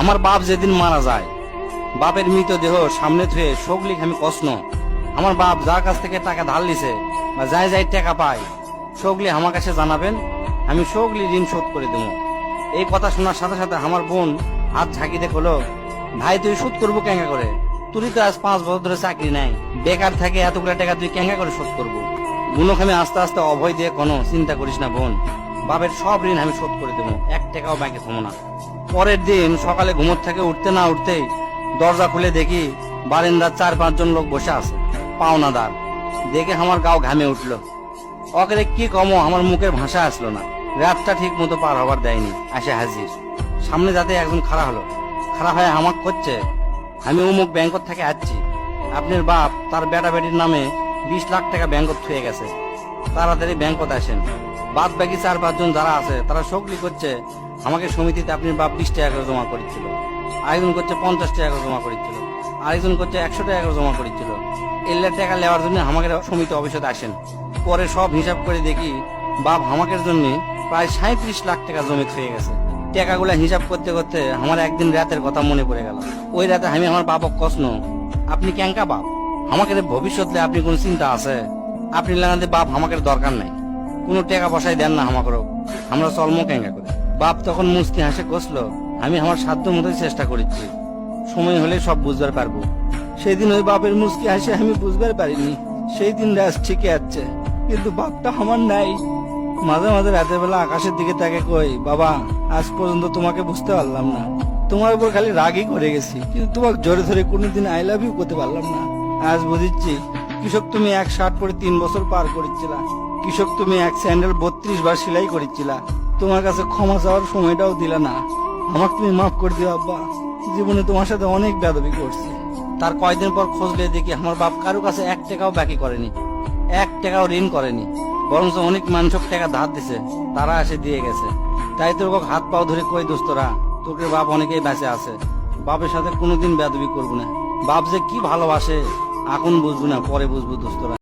আমার বাপ যেদিন মারা যায়, বাপের মৃতদেহ সামনে থুয়ে শোকলিক আমি কষ্ণ। আমার বাপ যার কাছ থেকে টাকা ধার লিছে বা যাই যাই টাকা পায়, শোকলি আমার কাছে জানাবেন, আমি শোকলি ঋণ শোধ করে দেবো। এই কথা শোনার সাথে সাথে আমার বোন হাত ঝাঁকি দিয়ে বলল, ভাই তুই শোধ করবো কেঙ্গা করে? তুই তো আজ 5 বছর ধরে চাকরি নাই, বেকার থাকে, এতগুলা টাকা তুই কেঙ্গা করে শোধ করবো? বুনক আমি আস্তে আস্তে অভয় দিয়ে কোনো চিন্তা করিস না বোন, বাপের সব ঋণ আমি শোধ করে দেবো, 1 টাকাও ব্যাংকে থমো না। পরের দিন সকালে ঘুমোর থেকে উঠতে না উঠতেই দরজা খুলে দেখি বারান্দার 4-5 জন লোক বসে আছে, পাওনাদার। দেখে আমার গাও ঘামে উঠলো। অকেরে কি কমো, আমার মুখের ভাষা আসলো না। রাতটা ঠিক মতো পার হবার দেয়নি, আসে হাজির। সামনে যাতে একজন খাড়া হলো, খাড়া হয়ে আমাকে করছে, আমি অমুক ব্যাংকত থেকে আসছি, আপনার বাপ তার বেটা বেটির নামে 20 লাখ টাকা ব্যাংকত থুয়ে গেছে, তাড়াতাড়ি ব্যাংকত আসেন। বাদ বাকি 4-5 জন যারা আছে তারা শোকলি করছে আমাকে সমিতিতে আপনার বাপ 20 টাকা করে জমা করেছিল, আরেকজন করছে 50 টাকা করে জমা করেছিল, আরেকজন করছে 100 টাকা করে জমা করেছিল। এলে টাকা নেওয়ার জন্য আমাকে সমিতি অফিসে আসেন। পরে সব হিসাব করে দেখি বাপ আমাকে জন্য প্রায় 37 লাখ টাকা জমি হয়ে গেছে। টাকাগুলা হিসাব করতে করতে আমার একদিন রাতের কথা মনে পড়ে গেল। ওই রাতে আমি আমার বাপক কষ্ণ, আপনি ক্যাঙ্কা বাপ, আমাকে ভবিষ্যতে আপনি কোন চিন্তা আছে? আপনি লাগাতে বাপ আমাকে দরকার নাই, কোনো টাকা পয়সায় দেন না আমাকে, আমরা চলমো ক্যাঙ্কা করে। বাপ তখন মুস্কি হাসে কষলো, আমি আমার সাধ্য মতোই চেষ্টা করেছি, সময় হলে সব বুঝবার পারবো। সেদিন ওই বাপের মুস্কি হাসে আমি বুঝবার পারিনি। সেই দিন রাত ঠিকই আছে, কিন্তু বাপটা আমার নাই। মাঝে মাঝে রাতের বেলা আকাশের দিকে তাকে কই, বাবা আজ পর্যন্ত তোমাকে বুঝতে পারলাম না, তোমার উপর খালি রাগই করে গেছি, কিন্তু তোমাকে জোরে ধরে কোনোদিন আই লাভ ইউ করতে পারলাম না। আজ বুঝিচ্ছি, কৃষক তুমি 1 শার্ট পরে 3 বছর পার করেছিলা, কৃষক তুমি 1 স্যান্ডেল 32 বার সেলাই করেছিলা, তোমার কাছে ক্ষমা চাওয়ার সময়টাও দিলা না। আমাকে তুমি মাফ করে দিও আব্বা, জীবনে তোমার সাথে অনেক বেয়াদবি করছি। তার কয়েকদিন পর খোঁজলে দেখি আমার বাপ কারো কাছে 1 টাকাও বাকি করেনি, 1 টাকাও ঋণ করেনি, বরঞ্চ অনেক মানুষক টাকা ধার দিছে, তারা এসে দিয়ে গেছে। তাই তোর হাত পাও ধরে কই, দোস্তরা তোকে বাপ অনেকেই বেঁচে আছে, বাপের সাথে কোনোদিন বেয়াদবি করবো না। বাপ যে কি ভালোবাসে এখন বুঝবো না, পরে বুঝবো দোস্তরা।